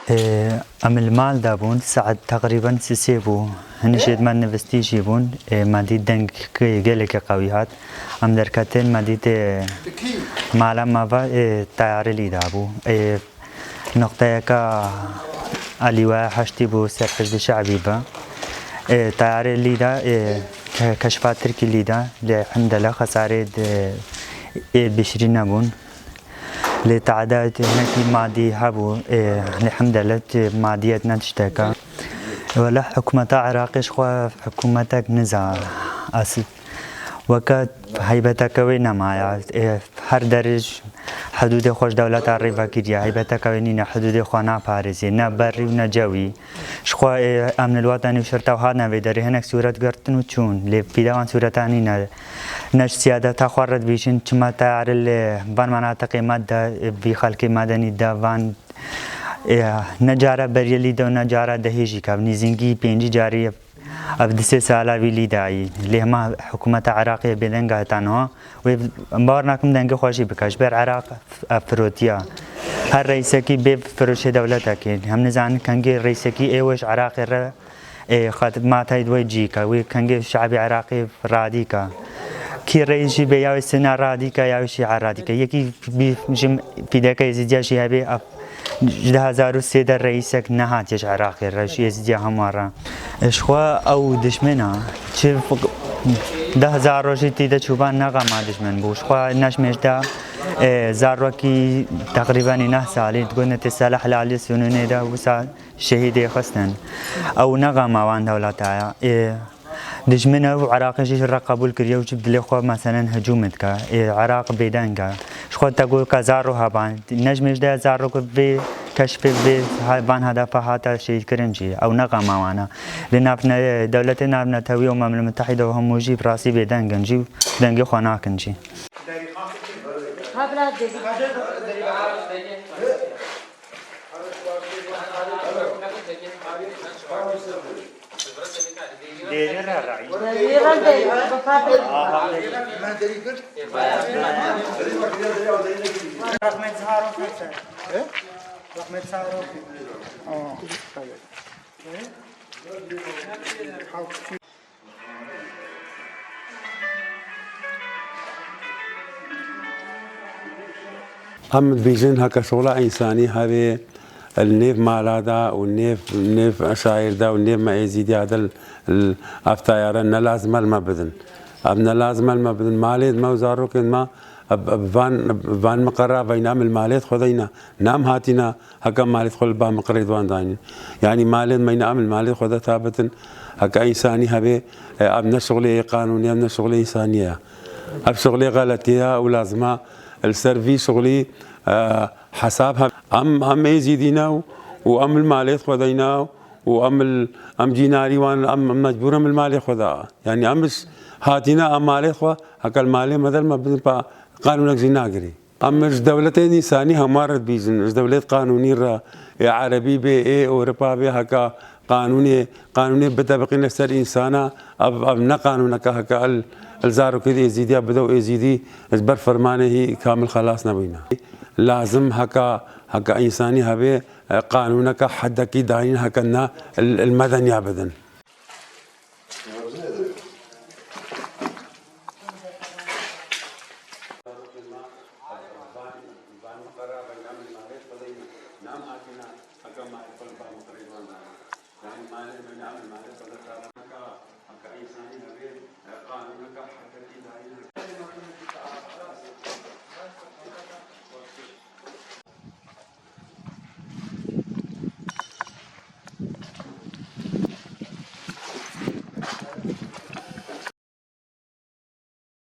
ام المال دابون ساعد تقريبا سيبو هنشيد ما نفستي جيبون مادي دنگ جلك قويات ام دركاتين مادي مالا ما تيار لي دابو نقطة كا اليوا حشتي بو سرحز شعبي با تيار اللي دا كشفات تركي اللي دا الحمد لله خسارة بشرين نبون لتعداد هناك مادي هبو الحمد لله ماديات تشتكى ولا حكومة عراقي شخوا حكومتك نزع أصل وكات هيبتك وين معايا هر درج حدود خوش دولة الريفا كيريا هيبتك وينينا حدود خوانا باريزي نا بري ونا جوي شخوا أمن الوطني وشرطة وهذا بدري هناك صورة قرتن وتشون لي بيدوان صورة تانينا نش سيادة خورد بيشن كما تعرف بان مناطق مادة بخلق مدني دافان نجارة بريلي دو نجارة دهيجي كاب نيزنجي بينجي جاري أبدس سالا بيلي داعي لهما حكومة عراقية بدنجا تانها وبارناكم دنجا خوشي بكاش بر عراق أفروتيا هر رئيسكي بفروش دولتك هم نزعن كانجي رئيسكي ايوش عراقي را خاطب ما تايد ويجيكا وكانجي شعبي عراقي راديكا كي رئيسي بياوي سنة راديكا ياوي شيعة راديكا يكي بيجم في داك يزيديا شيابي جده هزارو سيدة رئيسك نهاتيش عراقي رش يزيديا همارا اشخوا او دشمنا چه ده هزار روشی تیده چوبان نقا ما دشمن بوش خوا نشمش ده زاروکی تقریبا 9 سالی تقولنا تسالح لعلي سنوني ده وسا شهيدي خستن او نقا ما وان دولتها دشمنا وعراق جيش الرقابول كريو جبد لي خو مثلا هجومتك عراق بيدانكا شخو تقول كزارو هبان نجمش ده زارو في كشف في بان هدف هذا شيء كرنجي او نغمه وانا لنابنا دولتنا نابنا توي الامم المتحده وهم موجي براسي بيدانجي دنجي خناكنجي هم بيجن هكا شغلة إنساني هذه النيف مال هذا والنيف شاعر ده والنيف ما يزيد هذا الأفتيار إن لازم ما بدن أبنا لازم ما بدن ماليد ما وزارو كن ما فان مقرر بينام الماليد خذينا نام هاتنا هكا ماليد خل با مقرر وان داين يعني ماليد ما ينام الماليد خذ ثابت هكا إنساني هذه أبنا شغلة قانونية أبنا شغلة إنسانية أب شغلة غلطية ولازمة السيرفي شغلي حسابها أم يزيدينا وأم الماليد خذينا وأم جيناري وان أم مجبورة من الماليد خذا يعني أمس هاتينا أم ماليد خذ هكا الماليد مثل ما بدنا قانونك زيناقري أمس دولتين إنساني همارت بيزن دولة قانوني عربي بي أوروبا بي هكا قانوني بتبقين سر إنسانا أب قانونك هكا الزارو كذا يزيدي بدو يزيدي إجبار فرمانه هي كامل خلاص نبينا لازم هكا إنساني هبه قانونك حدك داين هكنا المدني أبدا